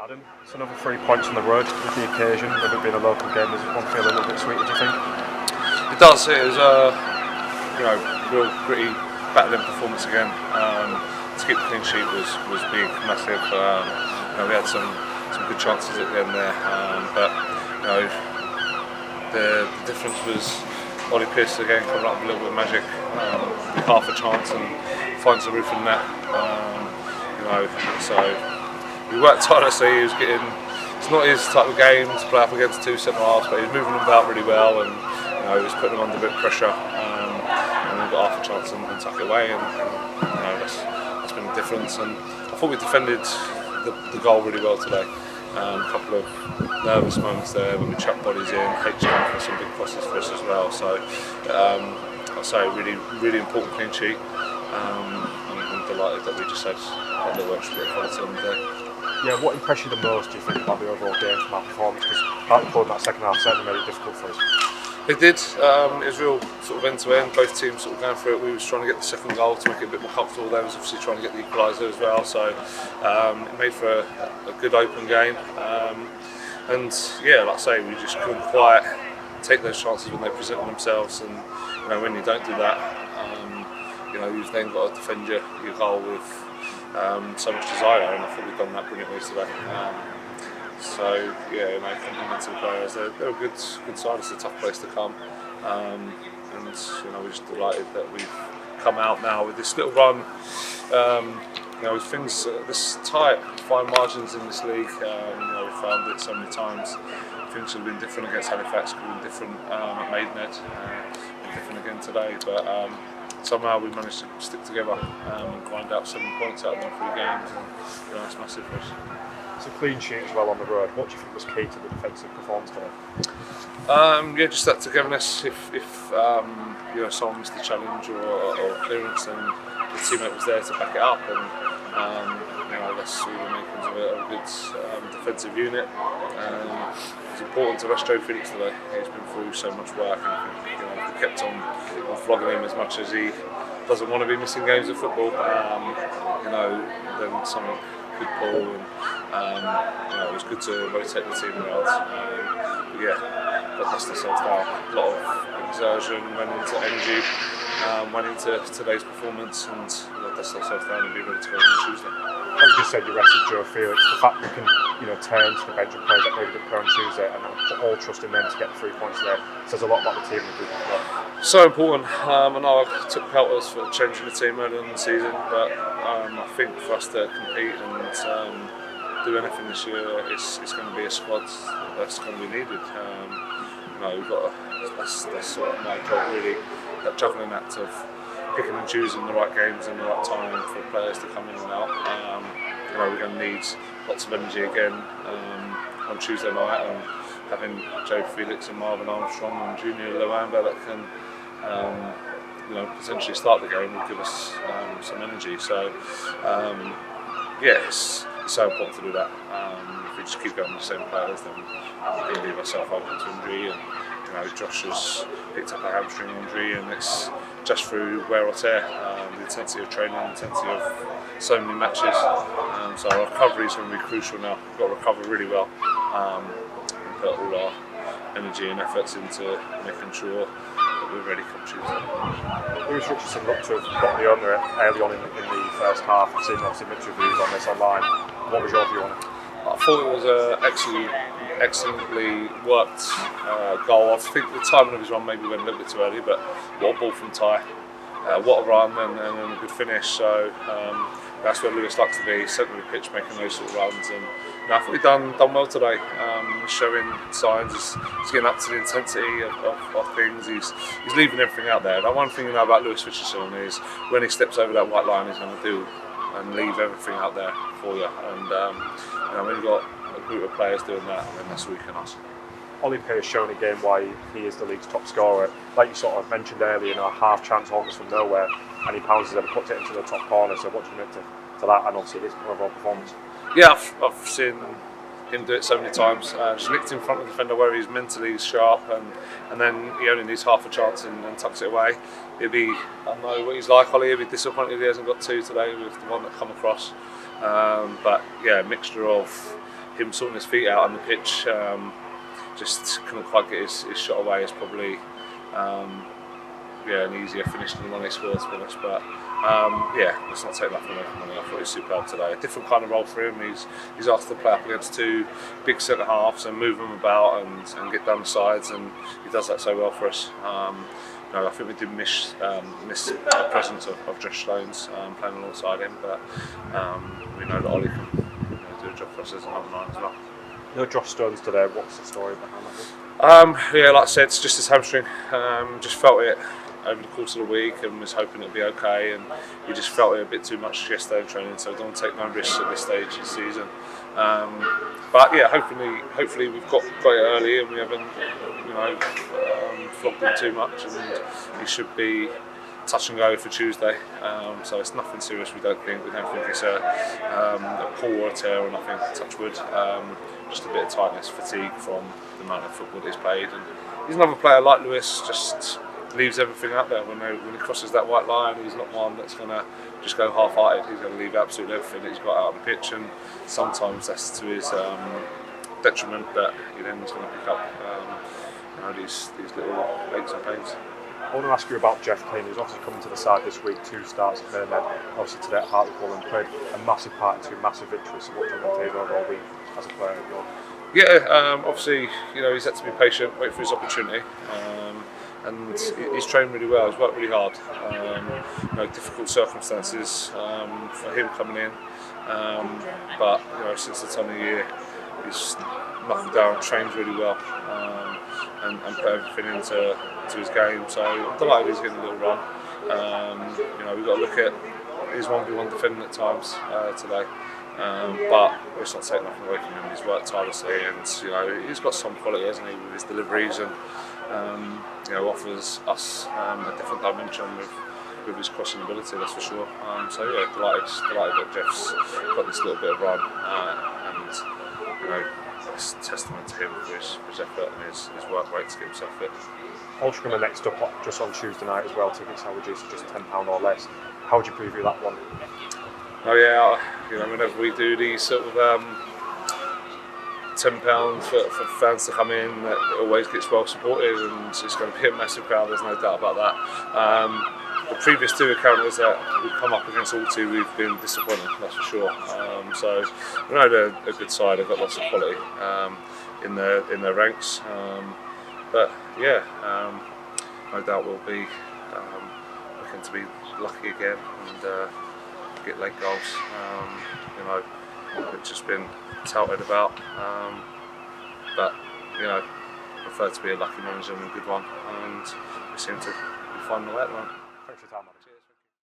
Adam, it's another 3 points on the road with the occasion, with it being a local game. Does one feel a little bit sweeter, do you think? It does. It was a real gritty battling performance again. To keep the clean sheet was big, massive. We had some good chances at the end there, but the difference was Ollie Pearce again coming up with a little bit of magic, half a chance and finds the roof of the net. So he worked tirelessly. He was getting. It's not his type of game to play up against two centre halves, but he was moving them about really well, and he was putting them under a bit of pressure. And we got half a chance and tuck it away, and that's been the difference. And I thought we defended the goal really well today. A couple of nervous moments there, but we chucked bodies in. H came for some big crosses for us as well. So I'd say really important clean sheet. I'm delighted that we just had a little extra bit of quality on the day. Yeah, what impressed you the most, do you think, about the overall game from our performance? Because Hartlepool in that second half certainly made it difficult for us. It did. It was real sort of end to end. Both teams sort of going for it. We was trying to get the second goal to make it a bit more comfortable. They was obviously trying to get the equaliser as well. So it made for a good open game. And yeah, like I say, we just couldn't quite take those chances when they presented themselves. And when you don't do that, you've then got to defend your goal with so much desire. And I thought we've done that brilliantly today. So yeah, compliments to the players. They're a good side. It's a tough place to come, and we're just delighted that we've come out now with this little run. With things this tight, fine margins in this league. We've found it so many times. Things have been different against Halifax, could have been different at Maidenhead, different again today. But somehow we managed to stick together and grind out 7 points out of them 3 games, and that's massive for us. It's a clean sheet as well on the road. What do you think was key to the defensive performance today? Just that togetherness. If someone missed the challenge or clearance, then the teammate was there to back it up, and that's all the makings of a good defensive unit. It's important to rest Joe Felix today. He's been through so much work, and if we kept on flogging him as much as he doesn't want to be missing games of football, then something could pull, and it was good to rotate the team around. Got dust ourselves down. A lot of exertion went into energy, went into today's performance, and got dust ourselves down and be ready to go on Tuesday. Like you just said, you rested Joe Felix. The fact that you can turn to the bench of players that maybe didn't play on Tuesday and put all trust in them to get the 3 points there says a lot about the team and the group as well. So important. I know I took pelters for changing the team earlier in the season, but I think for us to compete and do anything this year, it's going to be a squad that's going to be needed. We've got that's sort of my job really, that juggling act of picking and choosing the right games and the right time for players to come in and out. We're going to need lots of energy again on Tuesday night, and having Joe Felix and Marvin Armstrong and Junior Luamba that can potentially start the game will give us some energy. So it's so important to do that. If we just keep going with the same players, then we can leave ourselves open to injury. And Josh has picked up a hamstring injury, and it's just through wear or tear. The intensity of training, the intensity of so many matches. So our recovery is going to be crucial now. We've got to recover really well and put all our energy and efforts into making sure that we're ready come Tuesday. Lewis Richardson looked to have got the honour early on in the first half. I've seen obviously mixed reviews on this online. What was your view on it? I thought it was an excellently worked goal. I think the timing of his run maybe went a little bit too early, but what a ball from Ty. What a run and a good finish. So that's where Lewis likes to be, centre of the pitch, making those sort of runs. And I thought he's done well today, showing signs. He's getting up to the intensity of things. He's leaving everything out there. The one thing you know about Lewis Richardson is when he steps over that white line, he's going to do and leave everything out there for you. And when you've got a group of players doing that, then that's all you can ask. Ollie Pearce shown again why he is the league's top scorer. Like you sort of mentioned earlier, a half chance almost from nowhere, and he pounces it and puts it into the top corner. So what do you make to that, and obviously his overall performance? Yeah, I've seen him do it so many times. Just nicked in front of the defender where he's mentally sharp, and then he only needs half a chance and tucks it away. I don't know what he's like, Ollie. He'll be disappointed he hasn't got 2 today with the one that come across. But yeah, a mixture of him sorting his feet out on the pitch, just couldn't quite get his shot away. It's probably an easier finish than the one he scored, to be honest. But let's not take that from him. I thought he was superb today. A different kind of role for him. He's asked to play up against two big centre halves and move them about and get down the sides, and he does that so well for us. I think we did miss the presence of Josh Stones playing alongside him, but we know that Ollie can do a job for us as a number 9 as well. No Josh Stones today. What's the story behind that? Like I said, it's just his hamstring. Just felt it over the course of the week and was hoping it'd be okay, and he just felt it a bit too much yesterday in training, so don't take no risks at this stage of the season. But yeah, hopefully we've got it early and we haven't flogged him too much, and he should be touch and go for Tuesday. So it's nothing serious. We don't think it's a pull or a tear or nothing. Touch wood. Just a bit of tightness, fatigue from the amount of football that he's played. And he's another player like Lewis, just leaves everything out there when he crosses that white line. He's not one that's going to just go half-hearted. He's going to leave absolutely everything that he's got out on the pitch, and sometimes that's to his detriment, that he then is going to pick up these little aches and pains. I want to ask you about Jeff Kane, who's obviously coming to the side this week, 2 starts, and then obviously today at Hartlepool, and played a massive part in 2 massive victories. So what do you think of his overall week as a player? Obviously, he's had to be patient, wait for his opportunity, and he's trained really well. He's worked really hard. Difficult circumstances for him coming in, but since the time of the year, he's knuckled down, trains really well, and put everything into his game. So I'm delighted he's getting a little run. We've got to look at his 1v1 defending at times today. But let's not take nothing away from him. He's worked tirelessly, and he's got some quality, hasn't he, with his deliveries, and offers us a different dimension with his crossing ability, that's for sure. Delighted that Jeff's got this little bit of run, and it's a testament to him for his effort and his work rate to get himself fit. Altrincham are next up just on Tuesday night as well. Tickets are reduced to just £10 or less. How would you preview that one? Whenever we do these sort of £10 for fans to come in, it always gets well supported, and it's going to be a massive crowd, there's no doubt about that. The previous 2 encounters that we've come up against, all 2, we've been disappointed, that's for sure. So we know they're a good side, they've got lots of quality in their ranks. No doubt we'll be looking to be lucky again and get late goals, which has been touted about. Prefer to be a lucky manager than a good one, and we seem to be finding the way at the moment. Thanks for your time, Adam. Cheers.